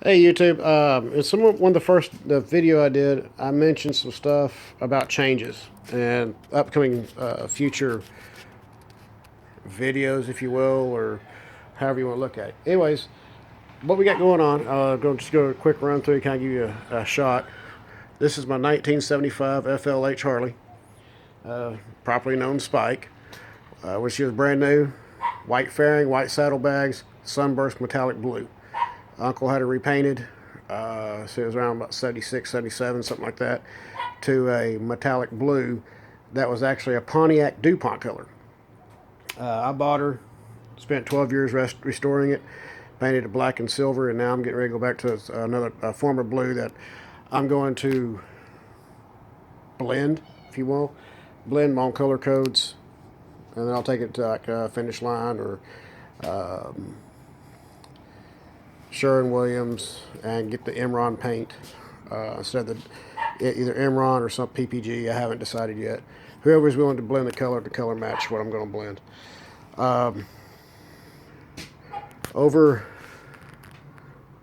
Hey YouTube, in one of the video I did, I mentioned some stuff about changes and upcoming future videos, if you will, or however you want to look at it. Anyways, what we got going on, going just go a quick run through, kind of give you a shot. This is my 1975 FLH Harley, properly known Spike, which is brand new, white fairing, white saddlebags, sunburst metallic blue. Uncle had it repainted, so it was around about 76, 77, something like that, to a metallic blue that was actually a Pontiac DuPont color. I bought her, spent 12 years restoring it, painted it black and silver, and now I'm getting ready to go back to another former blue that I'm going to blend, if you will, blend my own color codes, and then I'll take it to like Finish Line or Sherwin-Williams and get the Imron paint instead of either Imron or some PPG. I haven't decided yet. Whoever's willing to blend the color match what I'm going to blend. Over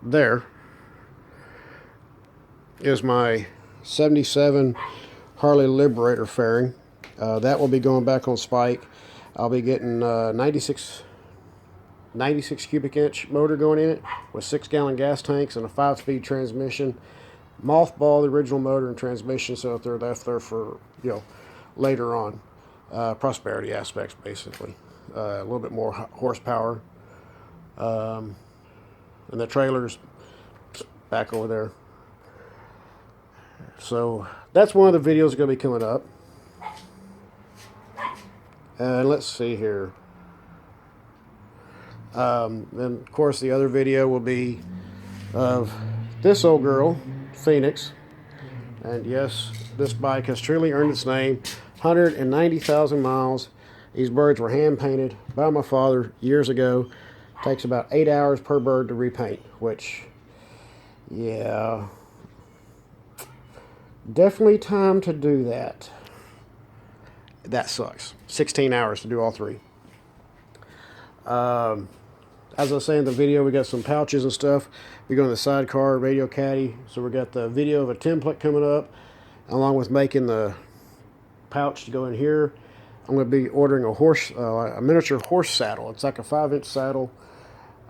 there is my 77 Harley Liberator fairing. That will be going back on Spike. I'll be getting 96 cubic inch motor going in it with 6-gallon gas tanks and a 5-speed transmission. Mothball the original motor and transmission so that they're left there for later on. Prosperity aspects basically. A little bit more horsepower. And the trailer's back over there. So that's one of the videos going to be coming up. And let's see here. Then, of course, the other video will be of this old girl, Phoenix. And yes, this bike has truly earned its name. 190,000 miles. These birds were hand painted by my father years ago. Takes about 8 hours per bird to repaint, which, yeah, definitely time to do that. That sucks. 16 hours to do all three. As I was saying in the video, we got some pouches and stuff. We go in the sidecar, radio caddy. So we got the video of a template coming up, along with making the pouch to go in here. I'm going to be ordering a miniature horse saddle. It's like a 5-inch saddle.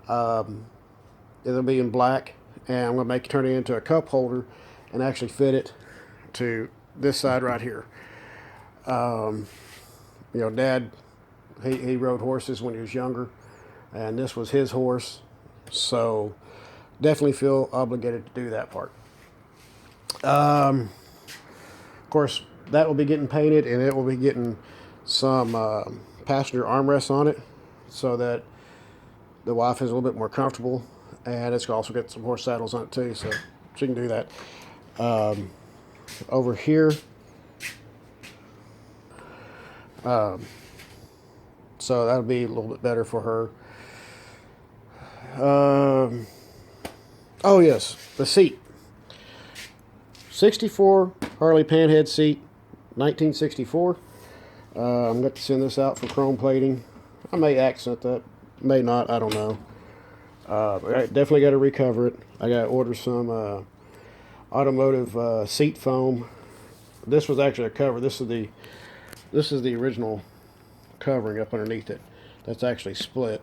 It'll be in black, and I'm going to turn it into a cup holder and actually fit it to this side right here. Dad, he rode horses when he was younger, and this was his horse, so definitely feel obligated to do that part. Of course, that will be getting painted, and it will be getting some passenger armrests on it so that the wife is a little bit more comfortable, and it's going to also get some horse saddles on it too, so she can do that. Over here, so that'll be a little bit better for her. Oh yes, the seat. 64 Harley Panhead seat, 1964. I'm going to send this out for chrome plating. I may accent that, may not, I don't know. I definitely got to recover it. I got to order some automotive seat foam. This was actually a cover. This is the original covering up underneath it. That's actually split.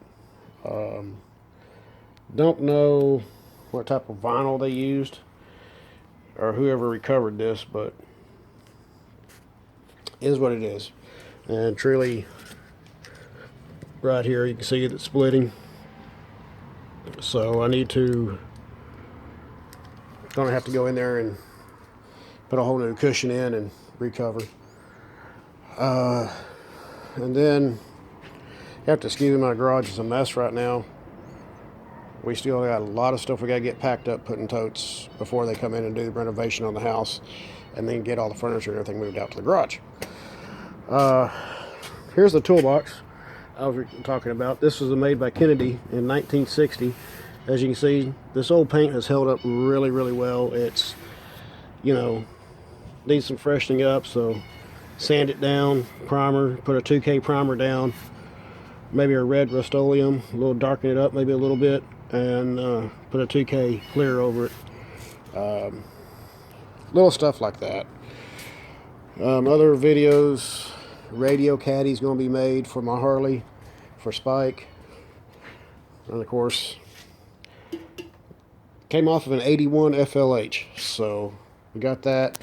Don't know what type of vinyl they used or whoever recovered this, but it is what it is. And truly, right here you can see it splitting. So I need to, gonna have to go in there and put a whole new cushion in and recover. And then you have to excuse me, my garage is a mess right now. We still got a lot of stuff we got to get packed up, put in totes before they come in and do the renovation on the house, and then get all the furniture and everything moved out to the garage. Here's the toolbox I was talking about. This was made by Kennedy in 1960. As you can see, this old paint has held up really, really well. It's, needs some freshening up, so sand it down, primer, put a 2K primer down, maybe a red Rust-Oleum, a little darken it up maybe a little bit, and put a 2K clear over it. Little stuff like that. Other videos, radio caddy's going to be made for my Harley, for Spike. And of course, came off of an 81 FLH, so we got that.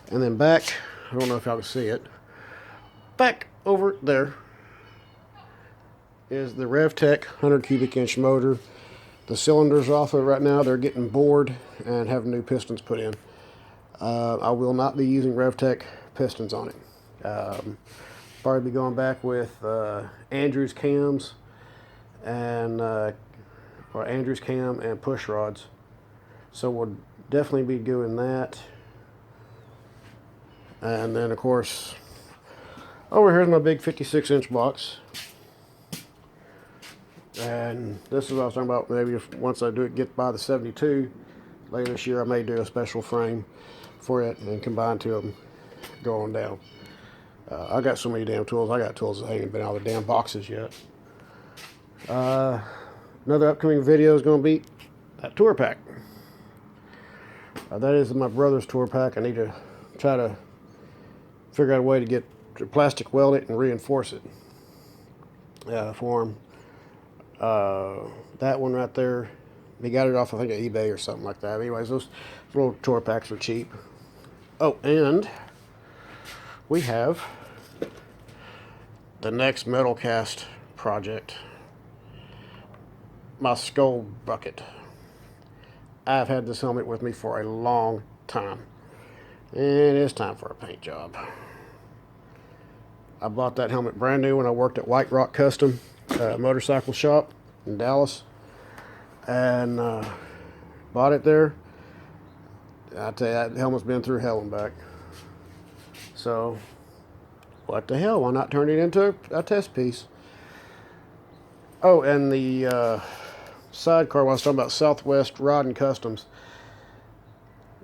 And then back, I don't know if y'all can see it, back over there is the RevTech 100 cubic inch motor. The cylinders off of it right now. They're getting bored and having new pistons put in. I will not be using RevTech pistons on it. Probably be going back with Andrews cams and or Andrews cam and push rods. So we'll definitely be doing that. And then of course, over here's my big 56-inch box. And this is what I was talking about. Maybe if once I get by the 72 later this year, I may do a special frame for it and combine two of them going down. I got so many damn tools. I got tools that ain't even been out of the damn boxes yet. Another upcoming video is going to be that tour pack. That is my brother's tour pack. I need to try to figure out a way to get plastic weld it and reinforce it for him. That one right there, he got it off I think of eBay or something like that. Anyways, those little tour packs are cheap. Oh, and we have the next metal cast project, my skull bucket. I've had this helmet with me for a long time, and it's time for a paint job. I bought that helmet brand new when I worked at White Rock Custom motorcycle shop in Dallas, and bought it there. I tell you, that helmet's been through hell and back. So, what the hell? Why not turn it into a test piece? Oh, and the sidecar, when I was talking about Southwest Rod and Customs,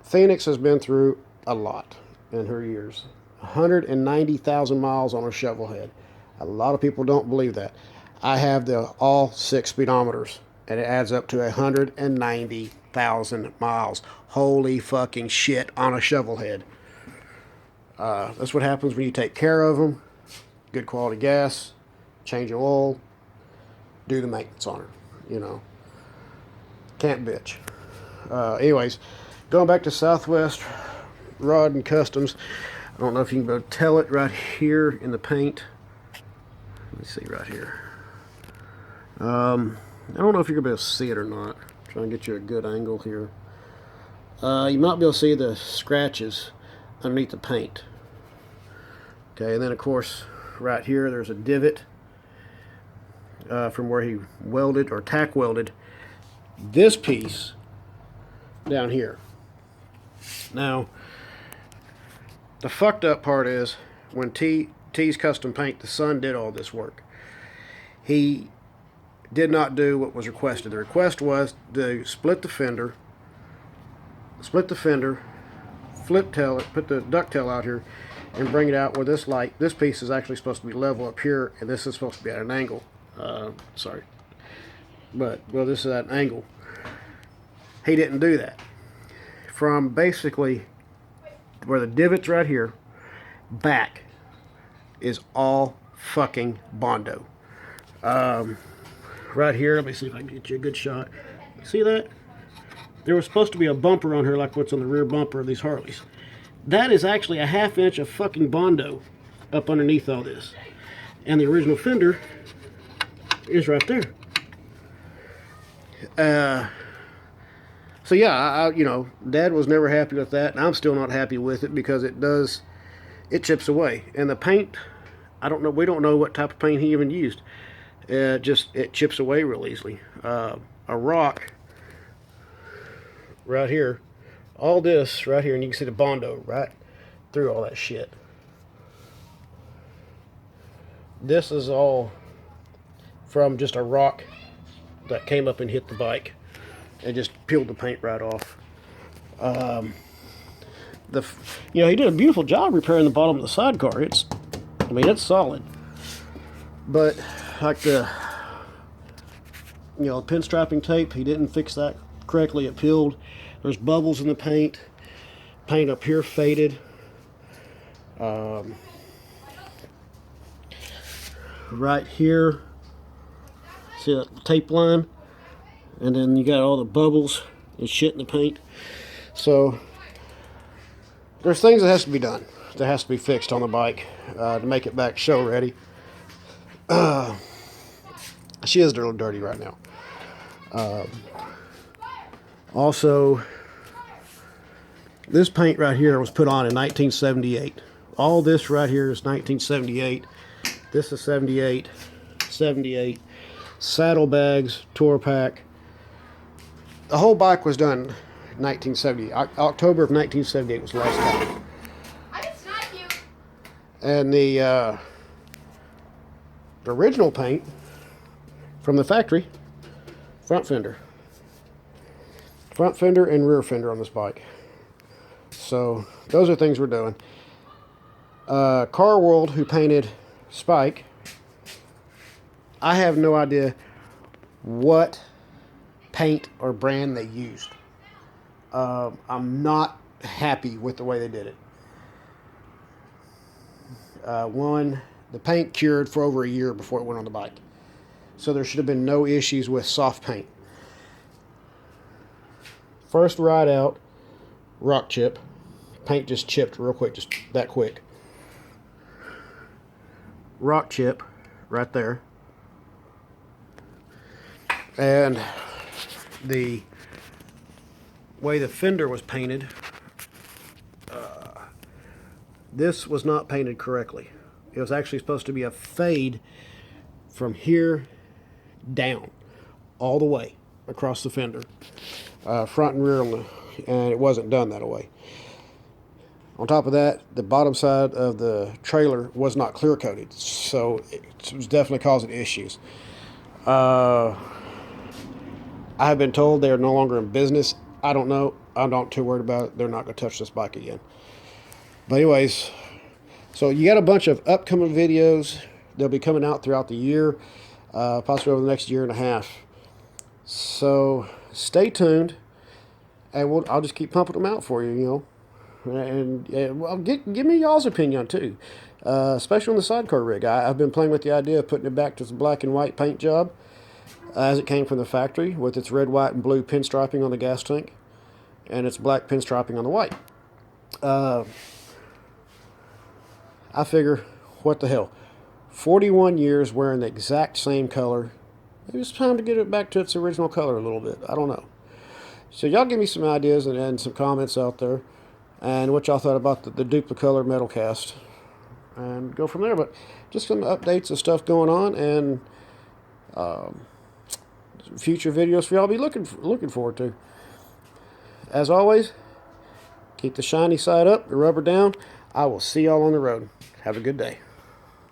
Phoenix has been through a lot in her years. 190,000 miles on a shovel head. A lot of people don't believe that. I have the all 6 speedometers, and it adds up to 190,000 miles. Holy fucking shit on a shovel head. That's what happens when you take care of them. Good quality gas, change oil, do the maintenance on her. You know, can't bitch. Anyways, going back to Southwest Rod and Customs. I don't know if you can be able to tell it right here in the paint. Let me see right here. I don't know if you're going to be able to see it or not. I'm trying to get you a good angle here. You might be able to see the scratches underneath the paint. Okay, and then of course right here there's a divot from where he welded or tack welded this piece down here. Now, the fucked up part is when T's Custom Paint, the son, did all this work. He did not do what was requested. The request was to split the fender, flip tail it, put the ducktail out here, and bring it out where this light, this piece is actually supposed to be level up here, and this is supposed to be at an angle. Sorry. But, well, this is at an angle. He didn't do that. From basically where the divot's right here, back is all fucking Bondo. Right here, let me see if I can get you a good shot. See that? There was supposed to be a bumper on here like what's on the rear bumper of these Harleys. That is actually a 1/2 inch of fucking Bondo up underneath all this. And the original fender is right there. So yeah, you know, Dad was never happy with that, and I'm still not happy with it because it chips away. And the paint, I don't know, we don't know what type of paint he even used. It chips away real easily. A rock right here, all this right here, and you can see the Bondo right through all that shit. This is all from just a rock that came up and hit the bike and just peeled the paint right off. You know, he did a beautiful job repairing the bottom of the sidecar. It's solid. But like the You know, pinstriping tape, he didn't fix that correctly. It peeled. There's bubbles in the paint. Paint up here faded. Right here, see that tape line? And then you got all the bubbles and shit in the paint. So there's things that has to be done, that has to be fixed on the bike to make it back show ready. She is a little dirty right now. Also, this paint right here was put on in 1978. All this right here is 1978. This is 78, 78. Saddlebags, tour pack. The whole bike was done in 1970. October of 1978 was the last time. I can snipe you. And the original paint from the factory, front fender. Front fender and rear fender on this bike. So those are things we're doing. Car World, who painted Spike, I have no idea what paint or brand they used. I'm not happy with the way they did it. One, the paint cured for over a year before it went on the bike. So there should have been no issues with soft paint. First ride out, rock chip. Paint just chipped real quick, just that quick. Rock chip right there. And the way the fender was painted, this was not painted correctly. It was actually supposed to be a fade from here down, all the way across the fender, front and rear, and it wasn't done that way. On top of that, the bottom side of the trailer was not clear coated, so it was definitely causing issues. I have been told they are no longer in business. I don't know. I'm not too worried about it. They're not going to touch this bike again. But anyways, so you got a bunch of upcoming videos. They'll be coming out throughout the year, possibly over the next year and a half. So stay tuned, and I'll just keep pumping them out for you, you know. And well, give me y'all's opinion too, especially on the sidecar rig. I've been playing with the idea of putting it back to the black and white paint job as it came from the factory, with its red, white, and blue pinstriping on the gas tank and its black pinstriping on the white. I figure, what the hell, 41 years wearing the exact same color. Maybe it's time to get it back to its original color a little bit. I don't know. So y'all give me some ideas and some comments out there, and what y'all thought about the duplicolor metal cast, and go from there. But just some updates and stuff going on, and future videos for y'all be looking forward to. As always, keep the shiny side up, the rubber down. I will see y'all on the road. Have a good day.